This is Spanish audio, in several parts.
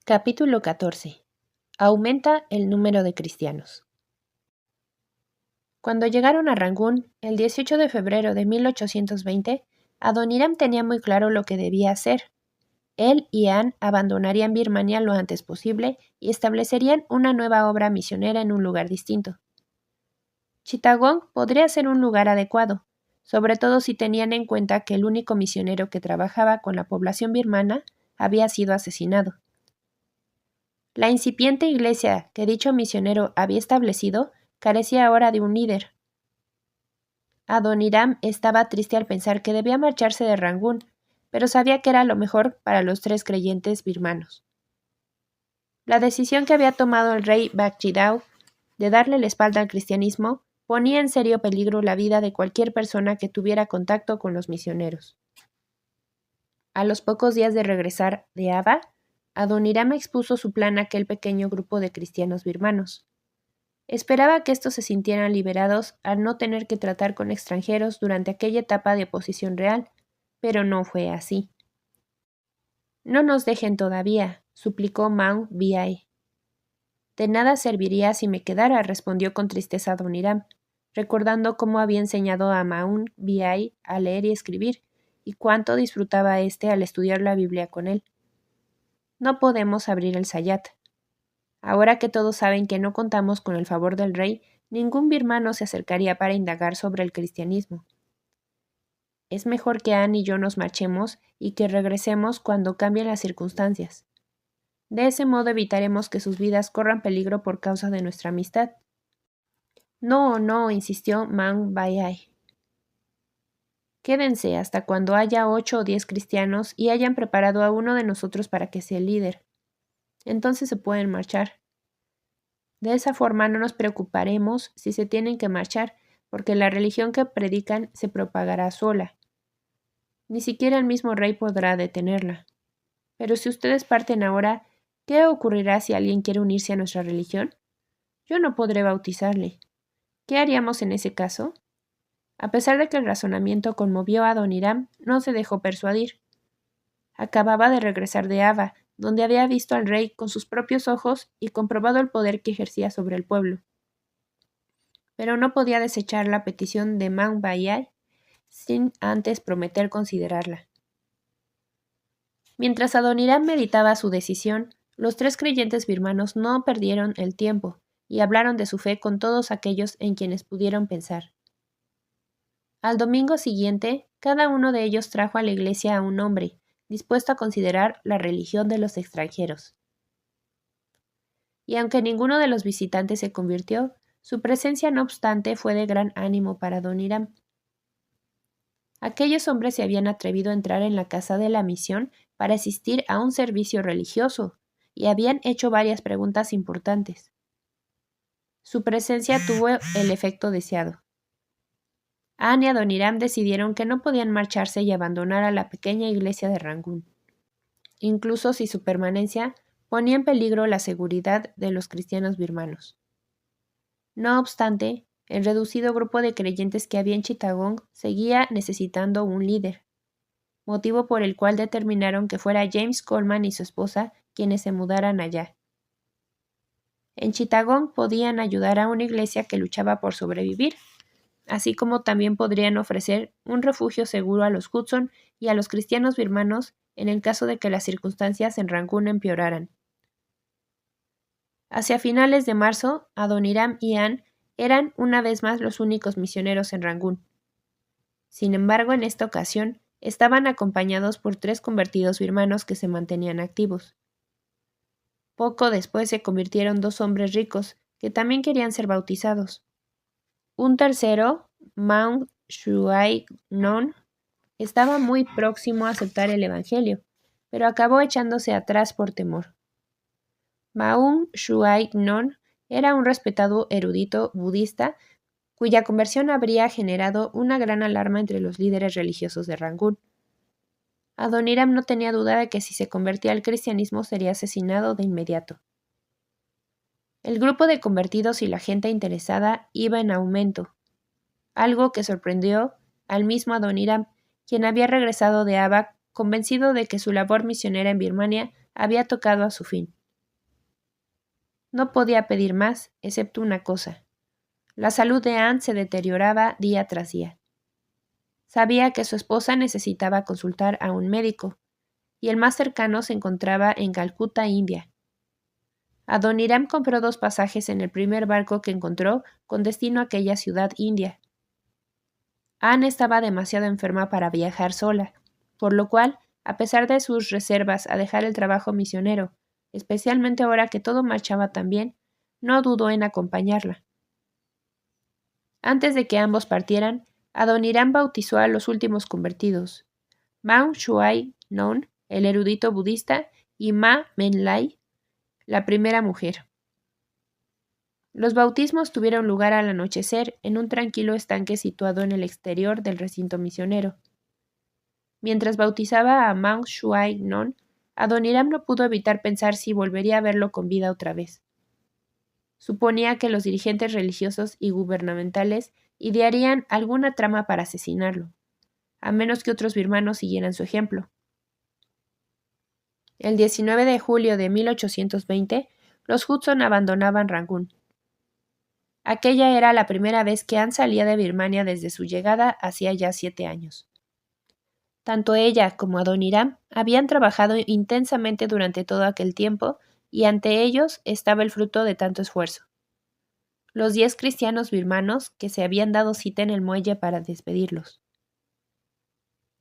Capítulo 14. Aumenta el número de cristianos. Cuando llegaron a Rangún, el 18 de febrero de 1820, Adoniram tenía muy claro lo que debía hacer. Él y Anne abandonarían Birmania lo antes posible y establecerían una nueva obra misionera en un lugar distinto. Chittagong podría ser un lugar adecuado, sobre todo si tenían en cuenta que el único misionero que trabajaba con la población birmana había sido asesinado. La incipiente iglesia que dicho misionero había establecido carecía ahora de un líder. Adoniram estaba triste al pensar que debía marcharse de Rangún, pero sabía que era lo mejor para los 3 creyentes birmanos. La decisión que había tomado el rey Bakjidao de darle la espalda al cristianismo ponía en serio peligro la vida de cualquier persona que tuviera contacto con los misioneros. A los pocos días de regresar de Ava, Adoniram expuso su plan a aquel pequeño grupo de cristianos birmanos. Esperaba que estos se sintieran liberados al no tener que tratar con extranjeros durante aquella etapa de oposición real, pero no fue así. «No nos dejen todavía», suplicó Maung Biai. «De nada serviría si me quedara», respondió con tristeza Adoniram, recordando cómo había enseñado a Maung Biai a leer y escribir, y cuánto disfrutaba éste al estudiar la Biblia con él. «No podemos abrir el Sayat. Ahora que todos saben que no contamos con el favor del rey, ningún birmano se acercaría para indagar sobre el cristianismo. Es mejor que Anne y yo nos marchemos y que regresemos cuando cambien las circunstancias. De ese modo evitaremos que sus vidas corran peligro por causa de nuestra amistad». «No, no», insistió Maung Biai. «Quédense hasta cuando haya 8 o 10 cristianos y hayan preparado a uno de nosotros para que sea el líder. Entonces se pueden marchar. De esa forma no nos preocuparemos si se tienen que marchar, porque la religión que predican se propagará sola. Ni siquiera el mismo rey podrá detenerla. Pero si ustedes parten ahora, ¿qué ocurrirá si alguien quiere unirse a nuestra religión? Yo no podré bautizarle. ¿Qué haríamos en ese caso?» A pesar de que el razonamiento conmovió a Adoniram, no se dejó persuadir. Acababa de regresar de Ava, donde había visto al rey con sus propios ojos y comprobado el poder que ejercía sobre el pueblo. Pero no podía desechar la petición de Maung Biai sin antes prometer considerarla. Mientras Adoniram meditaba su decisión, los 3 creyentes birmanos no perdieron el tiempo y hablaron de su fe con todos aquellos en quienes pudieron pensar. Al domingo siguiente, cada uno de ellos trajo a la iglesia a un hombre, dispuesto a considerar la religión de los extranjeros. Y aunque ninguno de los visitantes se convirtió, su presencia no obstante fue de gran ánimo para Adoniram. Aquellos hombres se habían atrevido a entrar en la casa de la misión para asistir a un servicio religioso, y habían hecho varias preguntas importantes. Su presencia tuvo el efecto deseado. Anne y Adoniram decidieron que no podían marcharse y abandonar a la pequeña iglesia de Rangún, incluso si su permanencia ponía en peligro la seguridad de los cristianos birmanos. No obstante, el reducido grupo de creyentes que había en Chittagong seguía necesitando un líder, motivo por el cual determinaron que fuera James Coleman y su esposa quienes se mudaran allá. En Chittagong podían ayudar a una iglesia que luchaba por sobrevivir, así como también podrían ofrecer un refugio seguro a los Hudson y a los cristianos birmanos en el caso de que las circunstancias en Rangún empeoraran. Hacia finales de marzo, Adoniram y Anne eran una vez más los únicos misioneros en Rangún. Sin embargo, en esta ocasión, estaban acompañados por 3 convertidos birmanos que se mantenían activos. Poco después se convirtieron 2 hombres ricos que también querían ser bautizados. Un tercero, Maung Shuai Non, estaba muy próximo a aceptar el evangelio, pero acabó echándose atrás por temor. Maung Shuai Non era un respetado erudito budista cuya conversión habría generado una gran alarma entre los líderes religiosos de Rangún. Adoniram no tenía duda de que si se convertía al cristianismo sería asesinado de inmediato. El grupo de convertidos y la gente interesada iba en aumento, algo que sorprendió al mismo Adoniram, quien había regresado de Ava convencido de que su labor misionera en Birmania había tocado a su fin. No podía pedir más, excepto una cosa. La salud de Anne se deterioraba día tras día. Sabía que su esposa necesitaba consultar a un médico, y el más cercano se encontraba en Calcuta, India. Adoniram compró 2 pasajes en el primer barco que encontró con destino a aquella ciudad india. Anne estaba demasiado enferma para viajar sola, por lo cual, a pesar de sus reservas a dejar el trabajo misionero, especialmente ahora que todo marchaba tan bien, no dudó en acompañarla. Antes de que ambos partieran, Adoniram bautizó a los últimos convertidos, Maung Shuai Non, el erudito budista, y Ma Menlai, la primera mujer. Los bautismos tuvieron lugar al anochecer en un tranquilo estanque situado en el exterior del recinto misionero. Mientras bautizaba a Maung Shuai Non, Adoniram no pudo evitar pensar si volvería a verlo con vida otra vez. Suponía que los dirigentes religiosos y gubernamentales idearían alguna trama para asesinarlo, a menos que otros birmanos siguieran su ejemplo. El 19 de julio de 1820, los Hudson abandonaban Rangún. Aquella era la primera vez que Anne salía de Birmania desde su llegada hacía ya 7 años. Tanto ella como Adoniram habían trabajado intensamente durante todo aquel tiempo y ante ellos estaba el fruto de tanto esfuerzo. Los 10 cristianos birmanos que se habían dado cita en el muelle para despedirlos.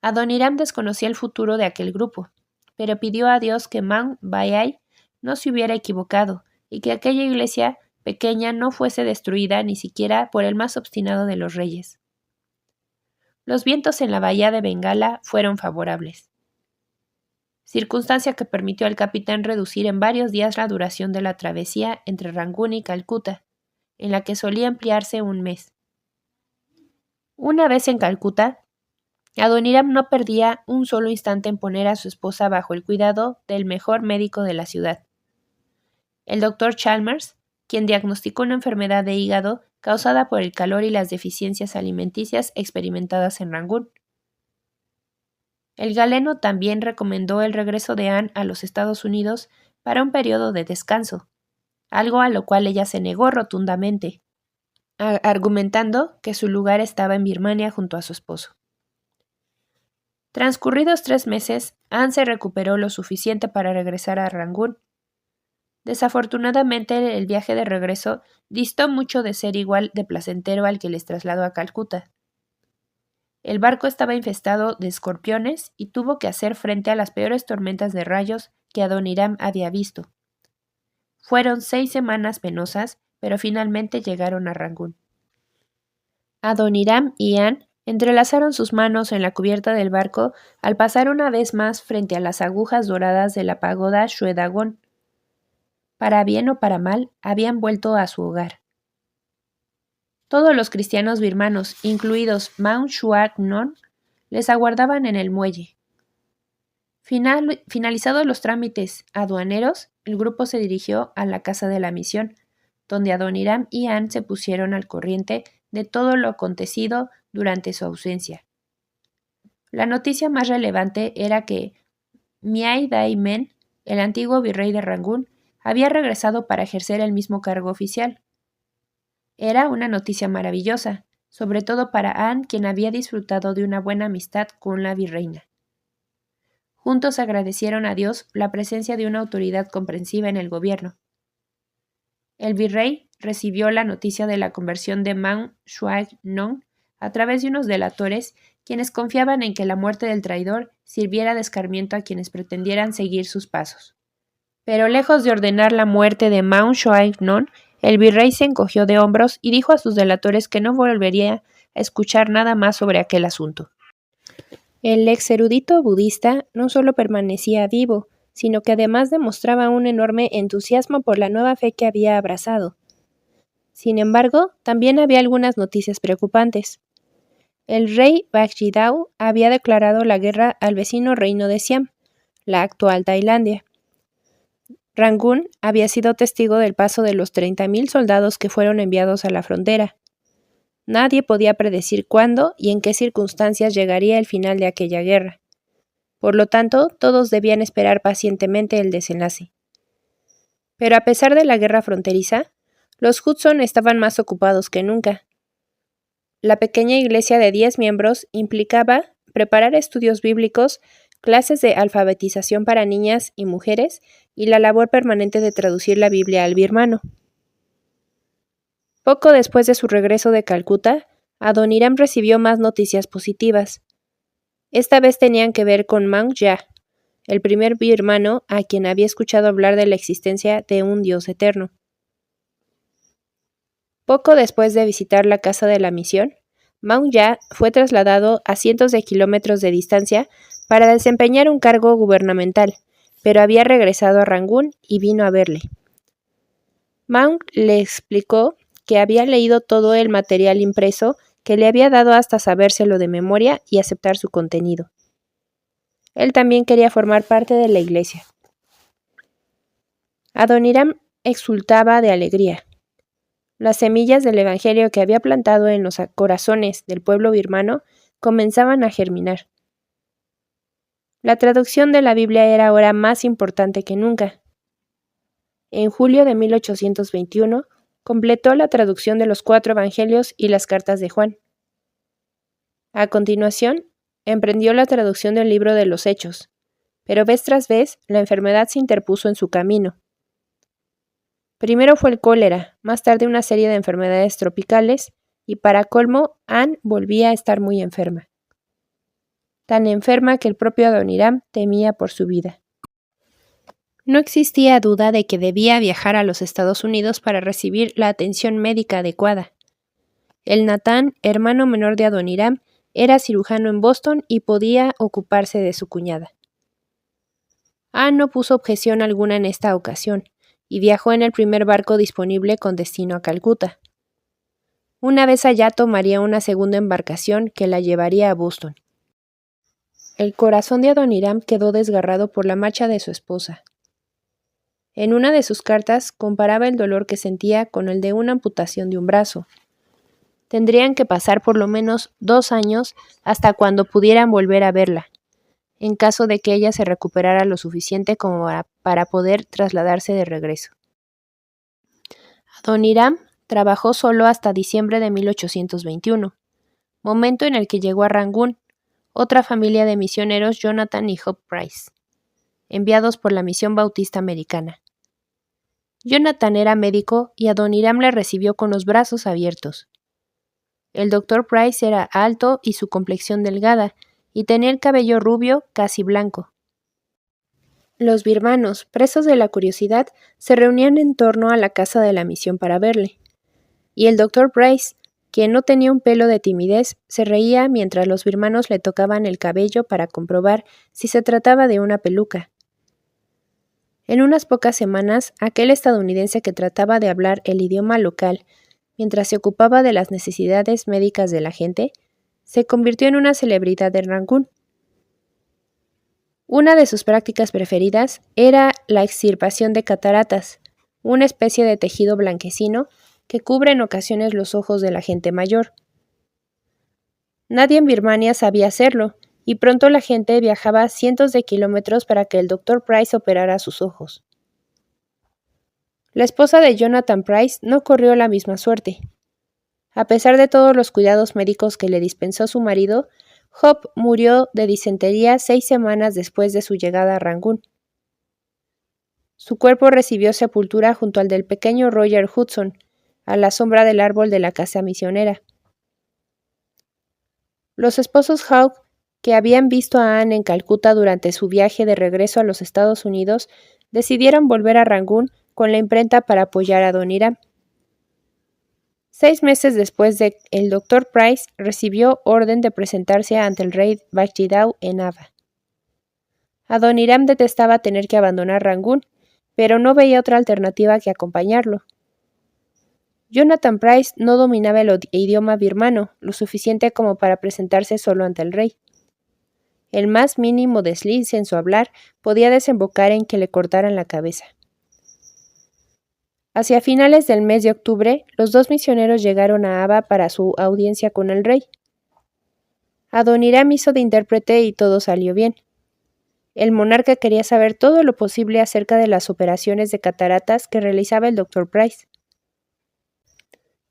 Adoniram desconocía el futuro de aquel grupo, pero pidió a Dios que Maung Bayai no se hubiera equivocado y que aquella iglesia pequeña no fuese destruida ni siquiera por el más obstinado de los reyes. Los vientos en la bahía de Bengala fueron favorables, circunstancia que permitió al capitán reducir en varios días la duración de la travesía entre Rangún y Calcuta, en la que solía emplearse un mes. Una vez en Calcuta, Adoniram no perdía un solo instante en poner a su esposa bajo el cuidado del mejor médico de la ciudad, el doctor Chalmers, quien diagnosticó una enfermedad de hígado causada por el calor y las deficiencias alimenticias experimentadas en Rangún. El galeno también recomendó el regreso de Anne a los Estados Unidos para un periodo de descanso, algo a lo cual ella se negó rotundamente, argumentando que su lugar estaba en Birmania junto a su esposo. Transcurridos 3 meses, Anne se recuperó lo suficiente para regresar a Rangún. Desafortunadamente, el viaje de regreso distó mucho de ser igual de placentero al que les trasladó a Calcuta. El barco estaba infestado de escorpiones y tuvo que hacer frente a las peores tormentas de rayos que Adoniram había visto. Fueron 6 semanas penosas, pero finalmente llegaron a Rangún. Adoniram y Anne entrelazaron sus manos en la cubierta del barco al pasar una vez más frente a las agujas doradas de la pagoda Shwedagon. Para bien o para mal, habían vuelto a su hogar. Todos los cristianos birmanos, incluidos Maung Shuai Non, les aguardaban en el muelle. Finalizados los trámites aduaneros, el grupo se dirigió a la casa de la misión, donde Adoniram y Anne se pusieron al corriente de todo lo acontecido durante su ausencia. La noticia más relevante era que Miai Dai Men, el antiguo virrey de Rangún, había regresado para ejercer el mismo cargo oficial. Era una noticia maravillosa, sobre todo para Anne, quien había disfrutado de una buena amistad con la virreina. Juntos agradecieron a Dios la presencia de una autoridad comprensiva en el gobierno. El virrey recibió la noticia de la conversión de Maung Shuai Non a través de unos delatores quienes confiaban en que la muerte del traidor sirviera de escarmiento a quienes pretendieran seguir sus pasos. Pero lejos de ordenar la muerte de Maung Shuai Non, el virrey se encogió de hombros y dijo a sus delatores que no volvería a escuchar nada más sobre aquel asunto. El ex erudito budista no solo permanecía vivo, sino que además demostraba un enorme entusiasmo por la nueva fe que había abrazado. Sin embargo, también había algunas noticias preocupantes. El rey Bakjidao había declarado la guerra al vecino reino de Siam, la actual Tailandia. Rangún había sido testigo del paso de los 30.000 soldados que fueron enviados a la frontera. Nadie podía predecir cuándo y en qué circunstancias llegaría el final de aquella guerra. Por lo tanto, todos debían esperar pacientemente el desenlace. Pero a pesar de la guerra fronteriza, los Hudson estaban más ocupados que nunca. La pequeña iglesia de 10 miembros implicaba preparar estudios bíblicos, clases de alfabetización para niñas y mujeres y la labor permanente de traducir la Biblia al birmano. Poco después de su regreso de Calcuta, Adoniram recibió más noticias positivas. Esta vez tenían que ver con Maung Ya, el primer birmano a quien había escuchado hablar de la existencia de un Dios eterno. Poco después de visitar la casa de la misión, Maung Ya fue trasladado a cientos de kilómetros de distancia para desempeñar un cargo gubernamental, pero había regresado a Rangún y vino a verle. Maung le explicó que había leído todo el material impreso que le había dado hasta sabérselo de memoria y aceptar su contenido. Él también quería formar parte de la iglesia. Adoniram exultaba de alegría. Las semillas del evangelio que había plantado en los corazones del pueblo birmano comenzaban a germinar. La traducción de la Biblia era ahora más importante que nunca. En julio de 1821, completó la traducción de los 4 evangelios y las cartas de Juan. A continuación, emprendió la traducción del libro de los Hechos, pero vez tras vez la enfermedad se interpuso en su camino. Primero fue el cólera, más tarde una serie de enfermedades tropicales, y para colmo, Anne volvía a estar muy enferma. Tan enferma que el propio Adoniram temía por su vida. No existía duda de que debía viajar a los Estados Unidos para recibir la atención médica adecuada. El Nathan, hermano menor de Adoniram, era cirujano en Boston y podía ocuparse de su cuñada. Anne no puso objeción alguna en esta ocasión, y viajó en el primer barco disponible con destino a Calcuta. Una vez allá tomaría una segunda embarcación que la llevaría a Boston. El corazón de Adoniram quedó desgarrado por la marcha de su esposa. En una de sus cartas comparaba el dolor que sentía con el de una amputación de un brazo. Tendrían que pasar por lo menos 2 años hasta cuando pudieran volver a verla, en caso de que ella se recuperara lo suficiente como para poder trasladarse de regreso. Adoniram trabajó solo hasta diciembre de 1821, momento en el que llegó a Rangún, otra familia de misioneros Jonathan y Hope Price, enviados por la Misión Bautista Americana. Jonathan era médico y Adoniram le recibió con los brazos abiertos. El Dr. Price era alto y su complexión delgada, y tenía el cabello rubio, casi blanco. Los birmanos, presos de la curiosidad, se reunían en torno a la casa de la misión para verle. Y el Dr. Price, quien no tenía un pelo de timidez, se reía mientras los birmanos le tocaban el cabello para comprobar si se trataba de una peluca. En unas pocas semanas, aquel estadounidense que trataba de hablar el idioma local mientras se ocupaba de las necesidades médicas de la gente, se convirtió en una celebridad de Rangún. Una de sus prácticas preferidas era la extirpación de cataratas, una especie de tejido blanquecino que cubre en ocasiones los ojos de la gente mayor. Nadie en Birmania sabía hacerlo, y pronto la gente viajaba cientos de kilómetros para que el Dr. Price operara sus ojos. La esposa de Jonathan Price no corrió la misma suerte. A pesar de todos los cuidados médicos que le dispensó su marido, Hope murió de disentería 6 semanas después de su llegada a Rangún. Su cuerpo recibió sepultura junto al del pequeño Roger Hudson, a la sombra del árbol de la casa misionera. Los esposos Hawke, que habían visto a Anne en Calcuta durante su viaje de regreso a los Estados Unidos, decidieron volver a Rangún con la imprenta para apoyar a Adoniram. 6 meses después el Dr. Price recibió orden de presentarse ante el rey Bachidau en Ava. Adoniram detestaba tener que abandonar Rangún, pero no veía otra alternativa que acompañarlo. Jonathan Price no dominaba el idioma birmano lo suficiente como para presentarse solo ante el rey. El más mínimo desliz en su hablar podía desembocar en que le cortaran la cabeza. Hacia finales del mes de octubre, los 2 misioneros llegaron a Ava para su audiencia con el rey. Adoniram hizo de intérprete y todo salió bien. El monarca quería saber todo lo posible acerca de las operaciones de cataratas que realizaba el Dr. Price.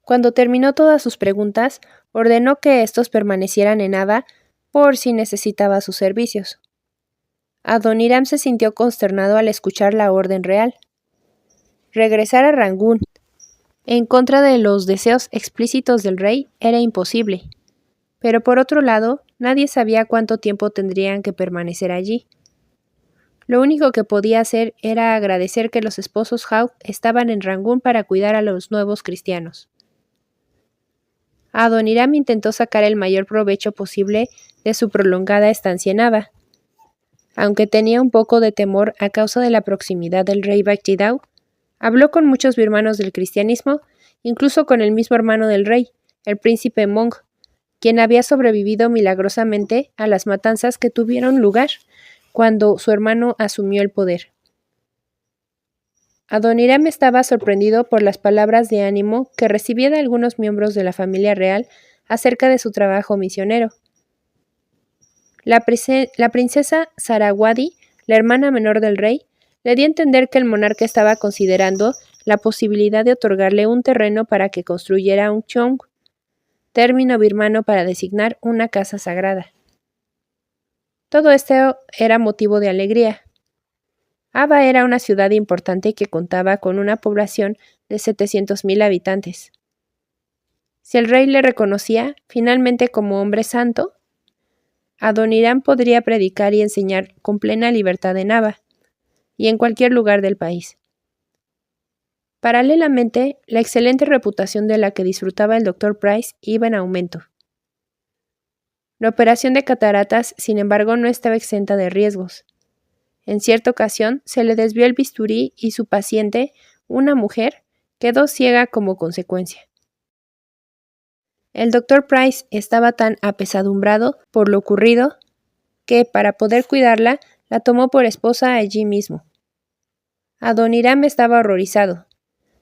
Cuando terminó todas sus preguntas, ordenó que estos permanecieran en Ava por si necesitaba sus servicios. Adoniram se sintió consternado al escuchar la orden real. Regresar a Rangún, en contra de los deseos explícitos del rey, era imposible. Pero por otro lado, nadie sabía cuánto tiempo tendrían que permanecer allí. Lo único que podía hacer era agradecer que los esposos Hawke estaban en Rangún para cuidar a los nuevos cristianos. Adoniram intentó sacar el mayor provecho posible de su prolongada estancia en Ava. Aunque tenía un poco de temor a causa de la proximidad del rey Bakhtiyār, habló con muchos birmanos del cristianismo, incluso con el mismo hermano del rey, el príncipe Mong, quien había sobrevivido milagrosamente a las matanzas que tuvieron lugar cuando su hermano asumió el poder. Adoniram estaba sorprendido por las palabras de ánimo que recibía de algunos miembros de la familia real acerca de su trabajo misionero. La princesa Sarawadi, la hermana menor del rey, le dio a entender que el monarca estaba considerando la posibilidad de otorgarle un terreno para que construyera un chong, término birmano para designar una casa sagrada. Todo esto era motivo de alegría. Ava era una ciudad importante que contaba con una población de 700,000 habitantes. Si el rey le reconocía finalmente como hombre santo, Adoniram podría predicar y enseñar con plena libertad en Ava y en cualquier lugar del país. Paralelamente, la excelente reputación de la que disfrutaba el Dr. Price iba en aumento. La operación de cataratas, sin embargo, no estaba exenta de riesgos. En cierta ocasión, se le desvió el bisturí y su paciente, una mujer, quedó ciega como consecuencia. El Dr. Price estaba tan apesadumbrado por lo ocurrido que, para poder cuidarla, la tomó por esposa allí mismo. Adoniram estaba horrorizado.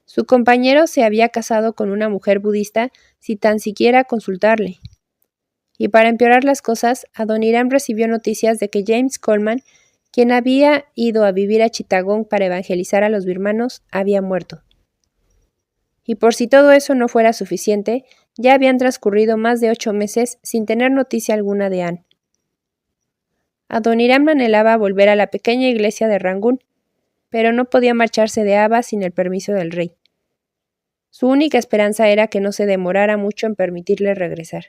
Su compañero se había casado con una mujer budista sin tan siquiera consultarle. Y para empeorar las cosas, Adoniram recibió noticias de que James Coleman, quien había ido a vivir a Chittagong para evangelizar a los birmanos, había muerto. Y por si todo eso no fuera suficiente, ya habían transcurrido más de 8 meses sin tener noticia alguna de Anne. Adoniram anhelaba volver a la pequeña iglesia de Rangún, pero no podía marcharse de Ava sin el permiso del rey. Su única esperanza era que no se demorara mucho en permitirle regresar.